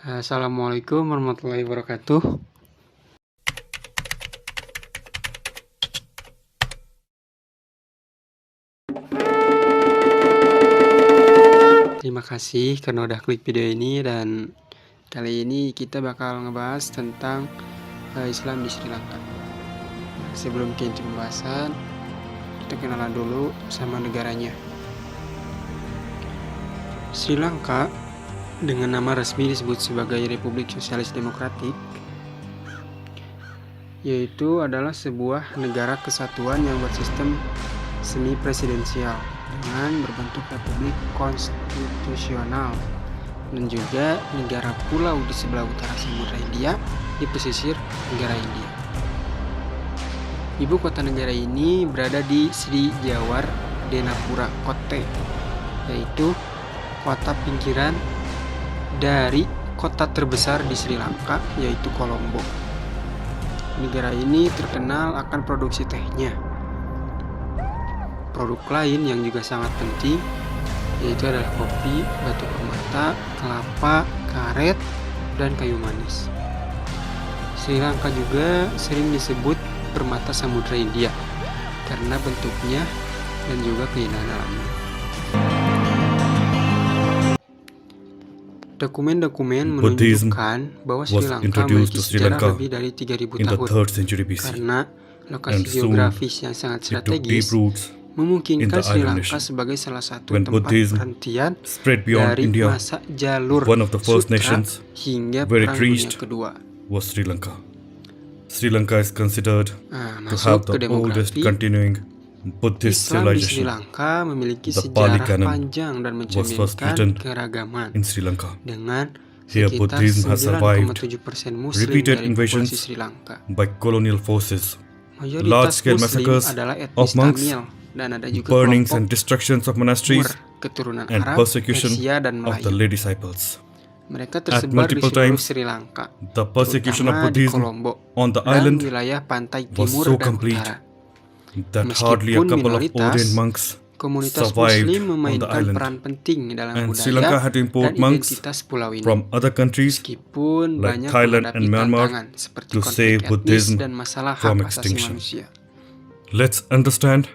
Assalamualaikum warahmatullahi wabarakatuh. Terima kasih karena udah klik video ini, dan kali ini kita bakal ngebahas tentang Islam di Sri Lanka. Sebelum ke inti pembahasan, kita kenalan dulu sama negaranya. Sri Lanka dengan nama resmi disebut sebagai Republik Sosialis Demokratik, yaitu adalah sebuah negara kesatuan yang bersistem semi presidensial dengan berbentuk republik konstitusional, dan juga negara pulau di sebelah utara Samudra Hindia di pesisir negara India. Ibu kota negara ini berada di Sri Jawar Denapura Kotte, yaitu kota pinggiran dari kota terbesar di Sri Lanka, yaitu Colombo. Negara ini terkenal akan produksi tehnya. Produk lain yang juga sangat penting yaitu adalah kopi, batu permata, kelapa, karet, dan kayu manis. Sri Lanka juga sering disebut permata Samudra India karena bentuknya dan juga keindahan alamnya. Dokumen-dokumen menunjukkan bahwa Sri Lanka memiliki sejarah lebih dari 3.000 tahun karena lokasi geografis yang sangat strategis memungkinkan Sri Lanka sebagai salah satu tempat perhentian dari masa jalur sutra hingga Perang Dunia Kedua. Sri Lanka is considered to have the oldest continuing Buddhist Islam di Sri civilization. Lanka memiliki The Pali sejarah Canon panjang dan was first mencerminkan written keragaman in Sri Lanka. dengan Here sekitar Buddhism has survived 9,7% Muslim repeated dari populasi invasions Sri Lanka. by colonial forces, Mayoritas large-scale Muslim massacres adalah of etnis monks, Tamil, dan ada juga burnings kelompok and destructions of monasteries, Mur, keturunan and Arab, persecution Persia, dan of the Melayu. lay disciples. Mereka tersebar di multiple seluruh times, Sri Lanka, The persecution of terutama di Buddhism Colombo on the dan island wilayah pantai was timur so dan complete utara. that hardly a Meskipun couple of minoritas, ordained monks komunitas survived Muslim on the memainkan island, peran penting dalam and Sri Lanka budaya had to dan import monks identitas pulau ini. from other countries Meskipun like banyak Thailand menghadapi and Myanmar tantangan seperti to konflik save etnis Buddhism dan masalah hak from asasi extinction. manusia. Let's understand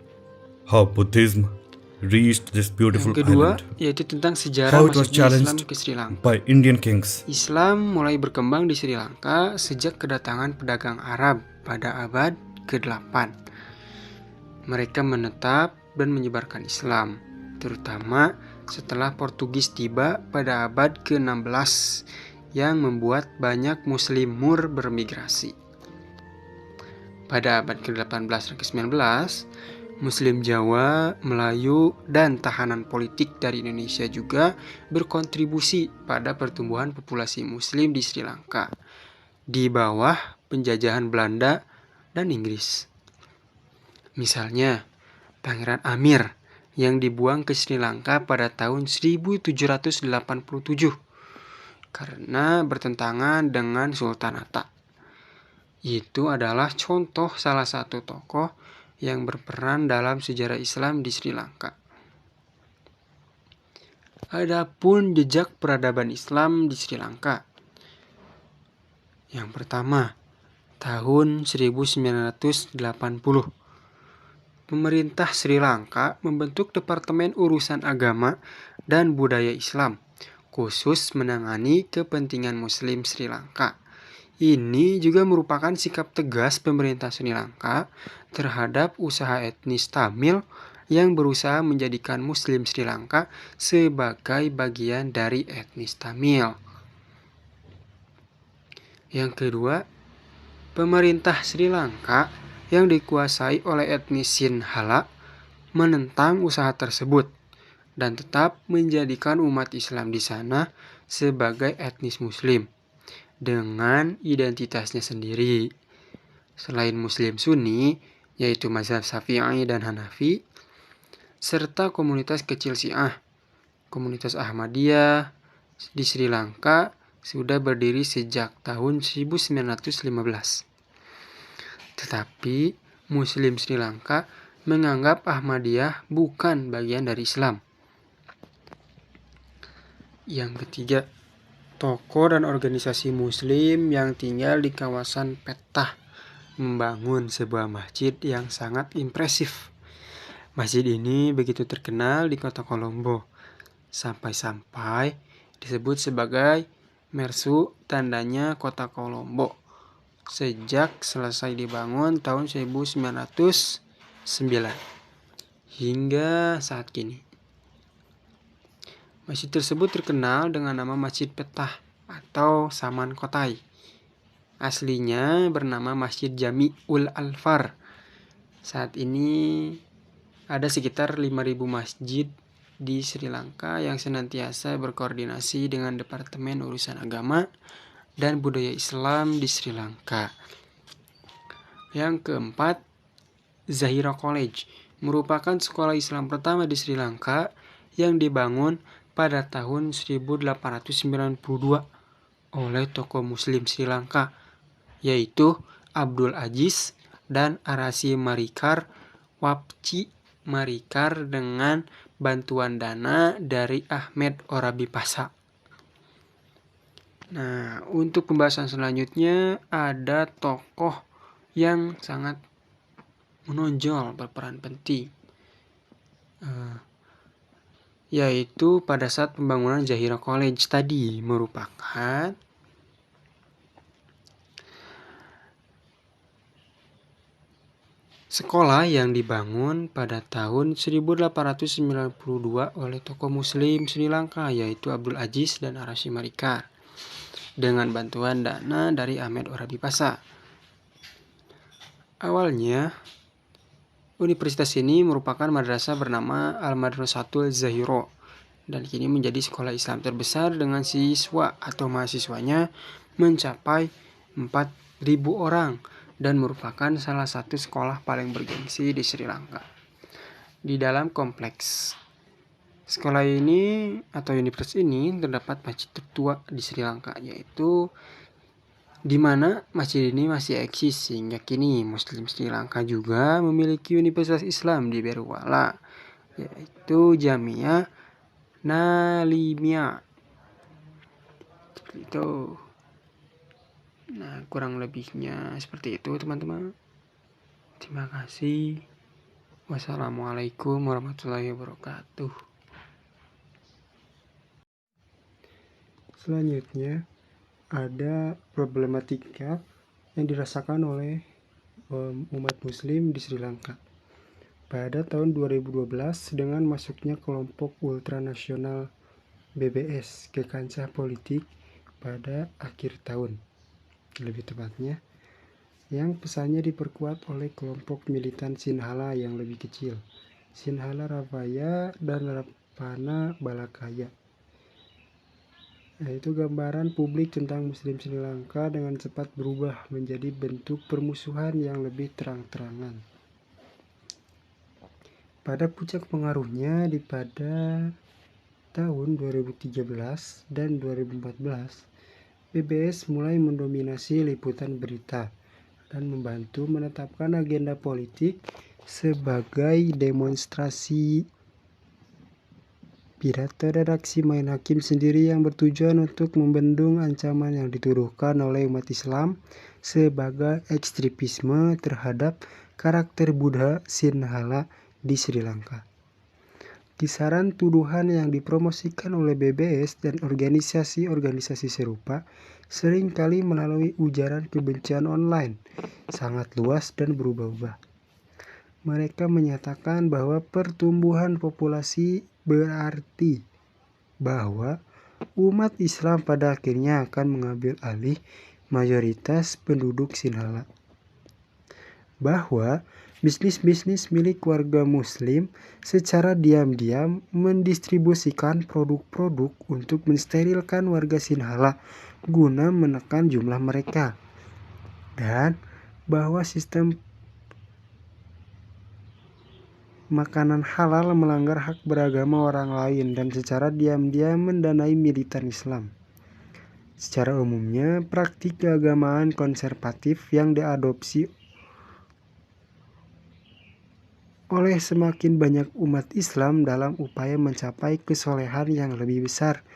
how Buddhism reached this beautiful Yang kedua, island, yaitu tentang sejarah how it was masuknya Islam challenged ke Sri Lanka. by Indian kings. Islam mulai berkembang di Sri Lanka sejak kedatangan pedagang Arab pada abad ke-8. Mereka menetap dan menyebarkan Islam, terutama setelah Portugis tiba pada abad ke-16 yang membuat banyak Muslim Mur bermigrasi. Pada abad ke-18 dan ke-19, Muslim Jawa, Melayu, dan tahanan politik dari Indonesia juga berkontribusi pada pertumbuhan populasi Muslim di Sri Lanka di bawah penjajahan Belanda dan Inggris. Misalnya, Pangeran Amir yang dibuang ke Sri Lanka pada tahun 1787 karena bertentangan dengan Sultan Atta. Itu adalah contoh salah satu tokoh yang berperan dalam sejarah Islam di Sri Lanka. Adapun jejak peradaban Islam di Sri Lanka. Yang pertama, tahun 1980. Pemerintah Sri Lanka membentuk Departemen Urusan Agama dan Budaya Islam, khusus menangani kepentingan Muslim Sri Lanka. Ini juga merupakan sikap tegas pemerintah Sri Lanka terhadap usaha etnis Tamil yang berusaha menjadikan Muslim Sri Lanka sebagai bagian dari etnis Tamil. Yang kedua, pemerintah Sri Lanka yang dikuasai oleh etnis Sinhala menentang usaha tersebut dan tetap menjadikan umat Islam di sana sebagai etnis Muslim dengan identitasnya sendiri. Selain Muslim Sunni, yaitu mazhab Syafi'i dan Hanafi, serta komunitas kecil Syiah, komunitas Ahmadiyah di Sri Lanka sudah berdiri sejak tahun 1915. Tetapi Muslim Sri Lanka menganggap Ahmadiyah bukan bagian dari Islam. Yang ketiga, Tokoh dan organisasi muslim yang tinggal di kawasan Petah membangun sebuah masjid yang sangat impresif. Masjid ini begitu terkenal di kota Kolombo, sampai-sampai disebut sebagai Mersu, tandanya kota Kolombo, sejak selesai dibangun tahun 1909 hingga saat kini. Masjid tersebut terkenal dengan nama Masjid Petah atau Saman Kotai. Aslinya bernama Masjid Jami'ul Alfar. Saat ini ada sekitar 5.000 masjid di Sri Lanka yang senantiasa berkoordinasi dengan Departemen Urusan Agama dan Budaya Islam di Sri Lanka. Yang keempat, Zahira College merupakan sekolah Islam pertama di Sri Lanka yang dibangun pada tahun 1892 oleh tokoh Muslim Sri Lanka, yaitu Abdul Aziz dan Arasi Marikar Wapci Marikar dengan bantuan dana dari Ahmed Orabipasa. Nah, untuk pembahasan selanjutnya ada tokoh yang sangat menonjol berperan penting, yaitu pada saat pembangunan Zahira College tadi merupakan sekolah yang dibangun pada tahun 1892 oleh tokoh muslim Sri Lanka, yaitu Abdul Aziz dan Arasi Marikar, dengan bantuan dana dari Ahmed Orabipasa. Awalnya, universitas ini merupakan madrasah bernama Al-Madrasatul Zahiro dan kini menjadi sekolah Islam terbesar dengan siswa atau mahasiswanya mencapai 4.000 orang dan merupakan salah satu sekolah paling bergengsi di Sri Lanka. Di dalam kompleks sekolah ini atau universitas ini terdapat masjid tertua di Sri Lanka, yaitu di mana masjid ini masih eksis hingga kini. Muslim Sri Lanka juga memiliki universitas Islam di Berwala, yaitu Jamia Nalimia. Itu. Nah, kurang lebihnya seperti itu, teman-teman. Terima kasih. Wassalamualaikum warahmatullahi wabarakatuh. Selanjutnya ada problematika yang dirasakan oleh umat muslim di Sri Lanka pada tahun 2012 dengan masuknya kelompok ultranasional BBS ke kancah politik pada akhir tahun, lebih tepatnya yang pesannya diperkuat oleh kelompok militan Sinhala yang lebih kecil, Sinhala Ravaya dan Rapana Balakaya. Yaitu gambaran publik tentang Muslim Sri Lanka dengan cepat berubah menjadi bentuk permusuhan yang lebih terang-terangan. Pada puncak pengaruhnya pada tahun 2013 dan 2014, BBS mulai mendominasi liputan berita dan membantu menetapkan agenda politik sebagai demonstrasi pidato dan aksi main hakim sendiri yang bertujuan untuk membendung ancaman yang dituduhkan oleh umat Islam sebagai ekstremisme terhadap karakter Buddha Sinhala di Sri Lanka. Kisaran tuduhan yang dipromosikan oleh BBS dan organisasi-organisasi serupa seringkali melalui ujaran kebencian online, sangat luas dan berubah-ubah. Mereka menyatakan bahwa pertumbuhan populasi berarti bahwa umat Islam pada akhirnya akan mengambil alih mayoritas penduduk Sinhala. Bahwa bisnis-bisnis milik warga Muslim secara diam-diam mendistribusikan produk-produk untuk mensterilkan warga Sinhala guna menekan jumlah mereka. Dan bahwa sistem makanan halal melanggar hak beragama orang lain dan secara diam-diam mendanai militan Islam. Secara umumnya, praktik keagamaan konservatif yang diadopsi oleh semakin banyak umat Islam dalam upaya mencapai kesolehan yang lebih besar,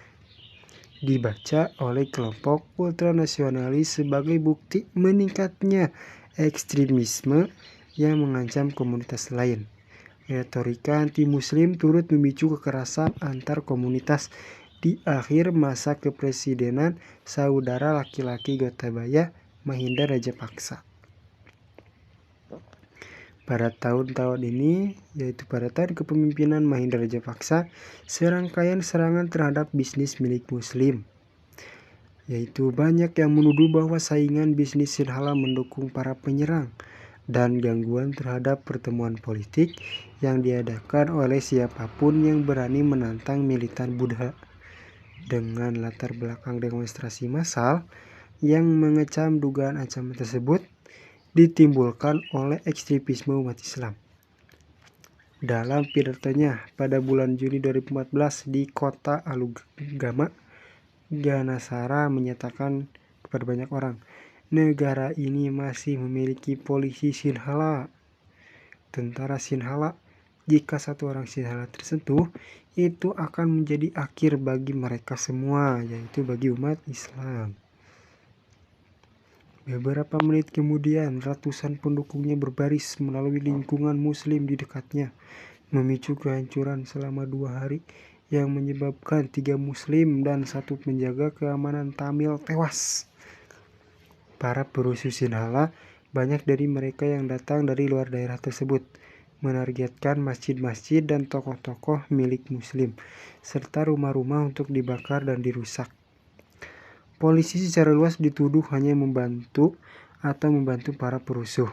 dibaca oleh kelompok ultranasionalis sebagai bukti meningkatnya ekstremisme yang mengancam komunitas lain. Retorika anti-muslim turut memicu kekerasan antar komunitas di akhir masa kepresidenan saudara laki-laki Gotabaya Mahinda Rajapaksa. Pada tahun-tahun ini, yaitu pada tahun kepemimpinan Mahinda Rajapaksa, serangkaian serangan terhadap bisnis milik muslim, yaitu banyak yang menuduh bahwa saingan bisnis Sinhala mendukung para penyerang, dan gangguan terhadap pertemuan politik yang diadakan oleh siapapun yang berani menantang militan Buddha. Dengan latar belakang demonstrasi massal yang mengecam dugaan ancaman tersebut, ditimbulkan oleh ekstremisme umat Islam. Dalam pidatonya pada bulan Juni 2014 di kota Alugama, Ganasara menyatakan kepada banyak orang, negara ini masih memiliki polisi Sinhala, tentara Sinhala. Jika satu orang Sinhala tersentuh, itu akan menjadi akhir bagi mereka semua, yaitu bagi umat Islam. Beberapa menit kemudian, ratusan pendukungnya berbaris melalui lingkungan muslim di dekatnya, memicu kehancuran selama 2 hari yang menyebabkan 3 muslim dan 1 penjaga keamanan Tamil tewas. Para perusuh Sinhala, banyak dari mereka yang datang dari luar daerah tersebut, menargetkan masjid-masjid dan tokoh-tokoh milik muslim, serta rumah-rumah untuk dibakar dan dirusak. Polisi secara luas dituduh hanya membantu para perusuh.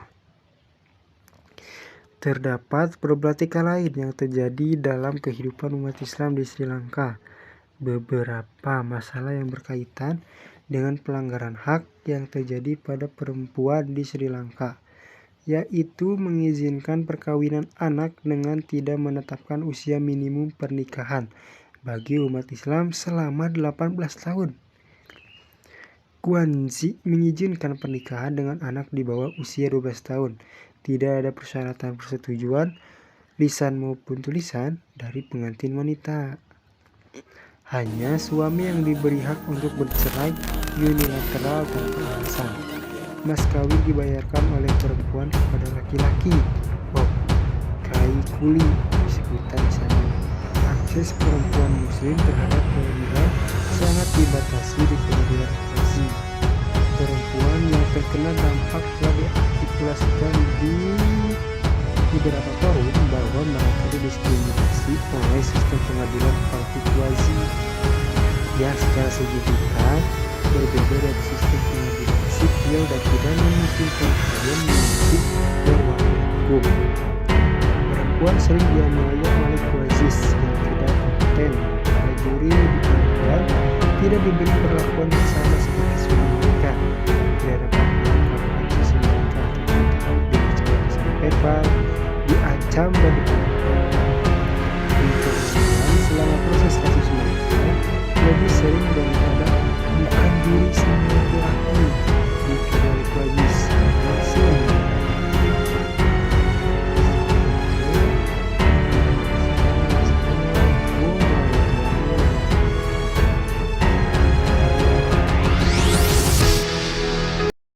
Terdapat problematika lain yang terjadi dalam kehidupan umat Islam di Sri Lanka. Beberapa masalah yang berkaitan dengan pelanggaran hak yang terjadi pada perempuan di Sri Lanka, yaitu mengizinkan perkawinan anak dengan tidak menetapkan usia minimum pernikahan bagi umat Islam selama 18 tahun. Guanzi mengizinkan pernikahan dengan anak di bawah usia 12 tahun. Tidak ada persyaratan persetujuan, lisan maupun tulisan, dari pengantin wanita. Hanya suami yang diberi hak untuk bercerai unilateral tanpa alasan. Mas kawin dibayarkan oleh perempuan kepada laki-laki. Kai kuli disebutkan di sana. Akses perempuan muslim terhadap pengadilan sangat dibatasi di pengadilan kasasi. Perempuan yang terkena dampak telah diartikulasikan di beberapa forum bahwa mereka didiskriminasi oleh sistem pengadilan partikuasi yang secara signifikan berbeda dari sistem pengadilan sipil dan tidak memungkinkan kalian mengikuti berwarna hukum. Perempuan sering dianiaya oleh kuasis yang tidak kompeten. Para juri di pengadilan tidak diberi perlakuan yang sama seperti suami mereka. Tidak dapat mengungkapkan sisi mereka atau dipercaya secara verbal, diancam dan dipenjara. Di pengadilan selama proses kasus mereka lebih sering daripada bukan diri sama laki-laki.